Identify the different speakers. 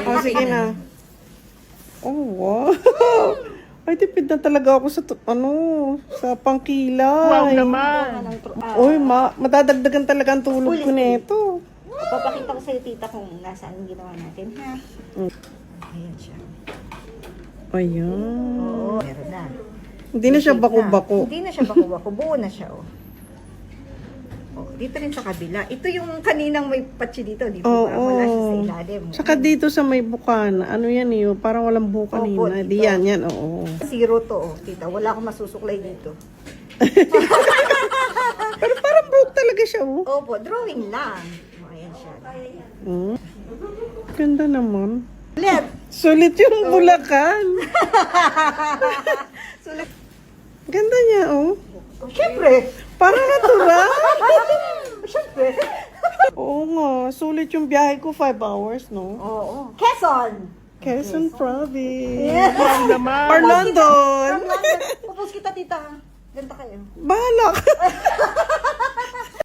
Speaker 1: Oh, sige na. Oh, wow. Ay, tipid na talaga ako sa, sa pangkilay.
Speaker 2: Wow naman.
Speaker 1: Uy, madadagdagan talaga ang tulog ko nito.
Speaker 3: Papakita ko sa'yo, tita, kung nasaan yung ginawa natin, ha? Ayan siya.
Speaker 1: Ayan.
Speaker 3: Oo, meron na.
Speaker 1: Hindi na siya bako-bako.
Speaker 3: Hindi na siya bako-bako. Buo na siya, oh. Oh, dito rin sa kabila. Ito yung kaninang may patsi dito, di ba? Wala siya sa ilalim.
Speaker 1: Saka dito sa may bukana, ano yan eh, parang walang buka
Speaker 3: Opo,
Speaker 1: nina.
Speaker 3: dito.
Speaker 1: Di yan, oo.
Speaker 3: Zero to, oh, tita. Wala akong masusuklay dito.
Speaker 1: Pero parang buhok talaga siya, oh.
Speaker 3: Opo, drawing lang. Oh, ayan siya.
Speaker 1: Hmm. Ganda naman.
Speaker 3: Ulit!
Speaker 1: Sulit yung Bulacan.
Speaker 3: Sulit.
Speaker 1: Ganda niya, oh.
Speaker 3: Oh, syempre!
Speaker 1: Parang natural.
Speaker 3: Syempre!
Speaker 1: Oo nga, sulit yung biyahe ko, 5 hours, no?
Speaker 3: Oo. Quezon!
Speaker 1: Quezon Province.
Speaker 2: Wow naman.
Speaker 1: Or London.
Speaker 3: Pupus kita, tita. Ganda kayo.
Speaker 1: Bahala ka.